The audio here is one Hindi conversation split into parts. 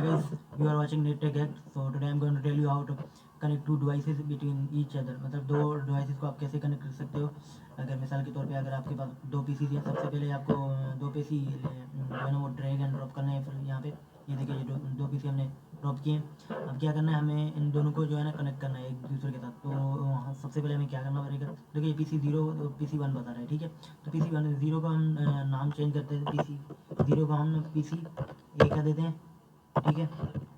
Hi guys, you are watching Net Tech Hack. So today I'm going to tell you how to connect two devices between each other. मतलब दो डिवाइसेस को आप कैसे कनेक्ट कर सकते हो। अगर मिसाल के तौर पे अगर आपके पास दो पीसी हैं, सबसे पहले आपको दो पीसी जो है ना वो ड्रैग एंड ड्रॉप करना है। फिर यहाँ पे ये देखिए ये दो पीसी हमने ड्रॉप किए। अब क्या करना है, हमें इन दोनों को जो है ना कनेक्ट करना है एक दूसरे के साथ। तो सबसे पहले हमें क्या करना पड़ेगा, देखिए ये पीसी जीरो पीसी वन बता रहा है, ठीक है। तो पीसी वन जीरो का हम नाम चेंज करते हैं, पीसी जीरो का हम पीसी ए कर देते हैं, ठीक है।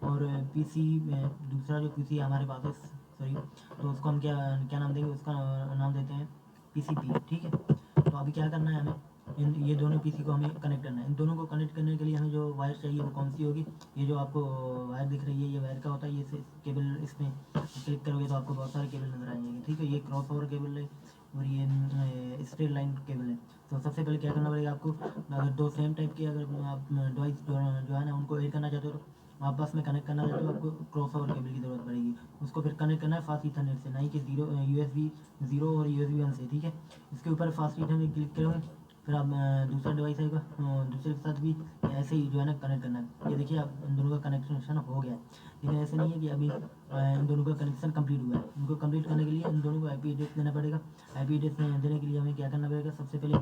और पीसी दूसरा जो पीसी हमारे पास है, सॉरी, तो उसको हम क्या क्या नाम देंगे, उसका नाम देते हैं पीसी बी, ठीक है। तो अभी क्या करना है, हमें ये दोनों पीसी को हमें कनेक्ट करना है। इन दोनों को कनेक्ट करने के लिए हमें जो वायर चाहिए वो कौन सी होगी, ये जो आपको वायर दिख रही है ये वायर का होता है। ये केबल इसमें क्लिक करोगे तो आपको बहुत सारे केबल नजर आ जाएंगे, ठीक है। ये क्रॉस ओवर केबल है और ये स्ट्रेट लाइन केबल है। तो सबसे पहले क्या करना पड़ेगा आपको, अगर दो सेम टाइप के अगर आप डिवाइस जो है ना उनको ऐड करना चाहते हो तो आपस में कनेक्ट करना चाहते हो, आपको क्रॉस ओवर केबल की ज़रूरत पड़ेगी। उसको फिर कनेक्ट करना है फास्ट ईथरनेट से, नहीं कि USB जीरो और USB वन से, ठीक है। इसके ऊपर फास्ट ईथरनेट क्लिक करोगे, फिर आप दूसरा डिवाइस आएगा, दूसरे के साथ भी ऐसे ही जो है ना कनेक्ट करना है। ये देखिए अब इन दोनों का कनेक्शन हो गया है, लेकिन ऐसे नहीं है कि अभी इन दोनों का कनेक्शन कंप्लीट हुआ है। इनको कंप्लीट करने के लिए इन दोनों को IP एड्रेस देना पड़ेगा। IP एड्रेस देने के लिए हमें क्या करना पड़ेगा, सबसे पहले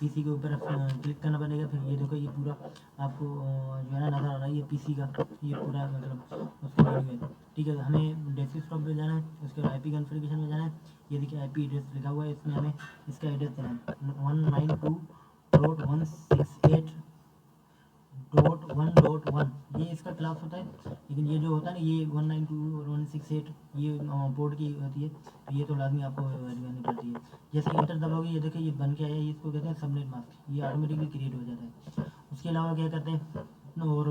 PC के ऊपर क्लिक करना पड़ेगा। फिर ये देखो ये पूरा आपको जो है ना नज़र आ रहा है, ये PC का ये पूरा मतलब उसका मेन्यू है, ठीक है। हमें डेस्कटॉप पे जाना है, उसके बाद IP कॉन्फ़िगरेशन में जाना है। ये देखिए IP एड्रेस लिखा हुआ है, इसमें हमें इसका एड्रेस देना है 192.168.1.1, ये इसका क्लास होता है। लेकिन ये जो होता है ना ये 192 और 168 ये पोर्ट की होती है, तो ये तो लाजमी आपको ऐड करनी पड़ती है। जैसे इंटर दबाओगे ये देखिए ये बन के आया, इसको कहते हैं सबनेट मास्क, ये ऑटोमेटिकली क्रिएट हो जाता है। उसके अलावा क्या करते हैं, और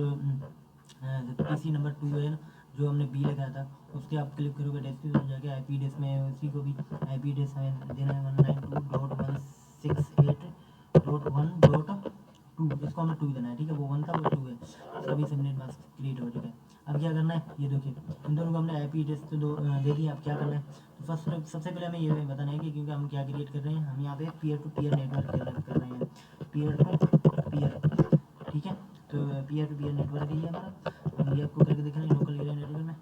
PC नंबर 2 है ना जो हमने बी लगाया था, उसके आप क्लिक करोगे डेस्क में जाके IP एड्रेस में उसी को भी IP एड्रेस हमें देना है 192.168.1.2, इसको हमें 2 देना है, ठीक है। वो 1 था वो 2 है, इसका भी सबनेट मास्क क्रिएट हो चुका है। अब क्या करना है, ये देखिए इन दोनों को हमने IP एड्रेस तो दे दिया। अब क्या करना है, तो फर्स्ट सबसे पहले हमें ये बताना है कि क्योंकि हम क्या क्रिएट कर रहे हैं, हम यहाँ पे पीयर टू पीयर नेटवर्क कर रहे हैं, पीयर टू पीयर, ठीक है। तो पीयर टू पीयर नेटवर्क है ये हमारा, हम ये आपको करके दिख रहे हैं लोकल एरिया नेटवर्क में।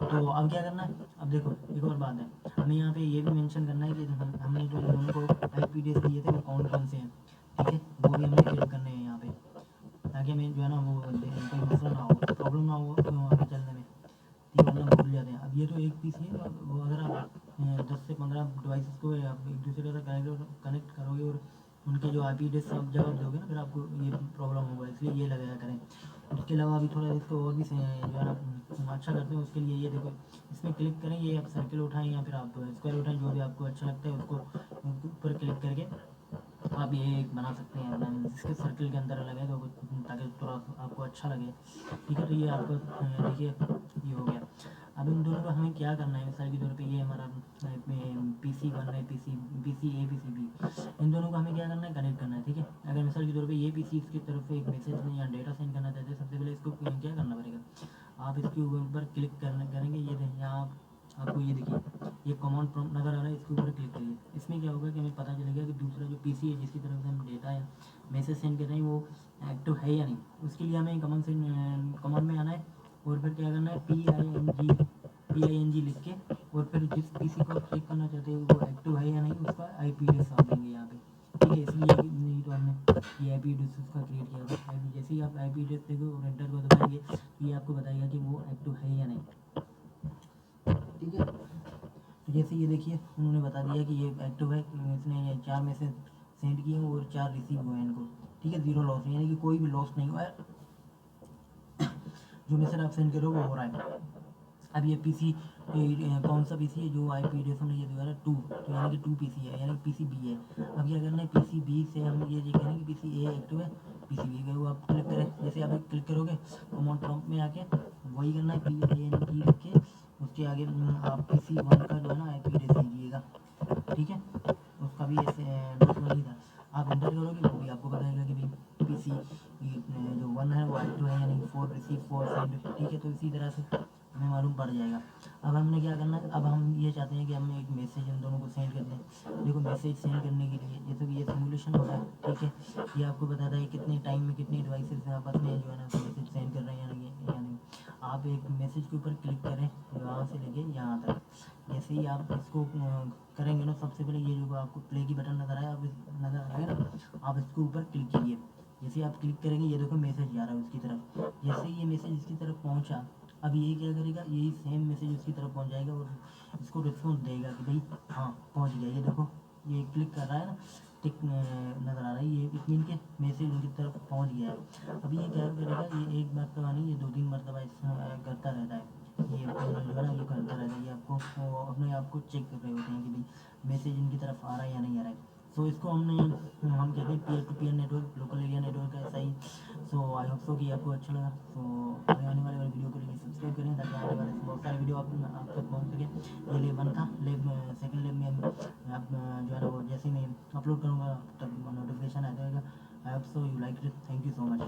तो अब क्या करना है, अब देखो एक और बात है, हमें यहाँ पे ये भी मेंशन करना है कि हमने जो दोनों को IP एड्रेस दिए थे वो कौन कौन से हैं, ठीक है। वो भी हमें फिल करने हैं यहाँ पे, ताकि हमें जो है ना वो कोई मसला ना हो, प्रॉब्लम ना हो आगे चलने में, ठीक है, वरना भूल जाते हैं। अब ये तो एक पीस है, वो अगर आप 10 से 15 डिवाइसेस को आप एक दूसरे के साथ कनेक्ट करोगे और उनके जो IP एड्रेस आप जवाब दोगे ना, फिर आपको ये प्रॉब्लम होगा, इसलिए ये लगाया करें। उसके अलावा अभी थोड़ा इसको और भी जो है ना अच्छा करते हैं, उसके लिए ये देखो इसमें क्लिक करें, ये आप सर्किल उठाएं या फिर आप स्क्वायर उठाएं, जो भी आपको अच्छा लगता है उसको ऊपर क्लिक करके आप ये एक बना सकते हैं अपना, जिसके सर्किल के अंदर लगे तो ताकि थोड़ा आपको अच्छा लगे, ठीक है। तो ये आपको देखिए ये हो गया। अब इन दोनों को हमें क्या करना है, मिसाल के तौर पे ये हमारा PC बन रहा है, PC A PC B, इन दोनों को हमें क्या करना है, कनेक्ट करना है, ठीक है। अगर मिसाल के तौर पे ये PC इसकी तरफ से एक मैसेज या डेटा सेंड करना चाहते हैं, सबसे पहले इसको क्या करना पड़ेगा, आप इसके ऊपर क्लिक करेंगे, ये यहाँ आपको ये देखिए ये कमांड प्रॉम्प्ट नज़र आ रहा है, इसके ऊपर क्लिक करिए। इसमें क्या होगा कि हमें पता चलेगा कि दूसरा जो PC है जिसकी तरफ से हम डेटा या मैसेज सेंड कर रहे हैं वो एक्टिव है या नहीं। उसके लिए हमें कमांड में आना है और फिर क्या करना है PING लिख के, और फिर जिस PC को चेक करना चाहते हैं वो एक्टिव है या नहीं उसका IP एड्रेस आप देंगे यहाँ पे, ठीक है। इसलिए नहीं तो हमने ये IP एड्रेस उसका क्रिएट किया था। जैसे ही आप IP एड्रेस देंगे और एंटर को दबाएंगे तो ये आपको बताएगा कि वो एक्टिव है या नहीं, ठीक है। तो जैसे ये देखिए उन्होंने बता दिया कि ये एक्टिव है, इसने ये 4 मैसेज सेंड किए और 4 रिसीव हुए हैं इनको, ठीक है। 0 लॉस, यानी कि कोई भी लॉस नहीं हुआ है, जो मैसेज आप सेंड करो वो हो रहा है। अब ये PC कौन सा PC है, जो IP एड्रेस हमने ये दिया 2, तो यानी कि 2 PC है, यानी कि PC B है। अब क्या करना है, PC B से हम ये कहेंगे कि PC A एक्टिव है, PC B का वो आप क्लिक करें। जैसे आप क्लिक करोगे कमांड प्रॉम्प्ट में आके वही करना है, PING लिख के उसके आगे आप PC 1 का जो है ना IP एड्रेस दीजिएगा, ठीक है। उसका भी ऐसे नहीं था, आप एंटर करोगे वो भी आपको बताएगा कि भाई PC जो 1 है वो एक्टिव है या नहीं, 4 रिसीव 4 सेंड, ठीक है। तो इसी तरह से हमें मालूम पड़ जाएगा। अब हमने क्या करना है, अब हम ये चाहते हैं कि हम एक मैसेज इन दोनों को सेंड कर दें। देखो मैसेज सेंड करने के लिए जैसे कि ये सिमुलेशन होता है, ठीक है, ये आपको बताता है कितने टाइम में कितनी डिवाइसेस आपस में जो है ना मैसेज सेंड कर रहे हैं या नहीं। आप एक मैसेज के ऊपर क्लिक करें वहाँ से लेके यहाँ तक। जैसे ही आप इसको करेंगे ना, सबसे पहले ये जो आपको प्ले की बटन नज़र आया, आप नज़र आएगा ना, आप इसके ऊपर क्लिक कीजिए। जैसे आप क्लिक करेंगे ये देखो मैसेज जा रहा है उसकी तरफ। जैसे ये मैसेज इसकी तरफ पहुँचा, अब ये क्या करेगा, यही सेम मैसेज उसकी तरफ पहुँच जाएगा और इसको रिस्पॉन्स देगा कि भाई हाँ पहुँच गया। ये देखो ये क्लिक कर रहा है ना, टिक नज़र आ रहा है, ये इट मीन के मैसेज उनकी तरफ पहुंच गया है। अभी ये क्या करेगा, ये एक मरतबा नहीं, ये 2-3 मरतबा करता रहता है। ये पैनल जो है ना ये करता रहता है, ये आपको अपने आप को चेक कर रहे होते हैं कि भाई मैसेज इनकी तरफ आ रहा है या नहीं आ रहा है। सो इसको हम कहते हैं peer to peer network, local area network है ऐसा ही। सो आई होप सो कि आपको अच्छा लगा। सो आगे आने वाले वीडियो के लिए सब्सक्राइब करें ताकि आने वाले बहुत सारे वीडियो आप तक पहुँच सके। ये लेब 1 था, लेब सेकेंड लेब में आप जो है ना वो जैसे मैं अपलोड करूँगा तब नोटिफिकेशन आ जाएगा। I hope so you like it. Thank you so much.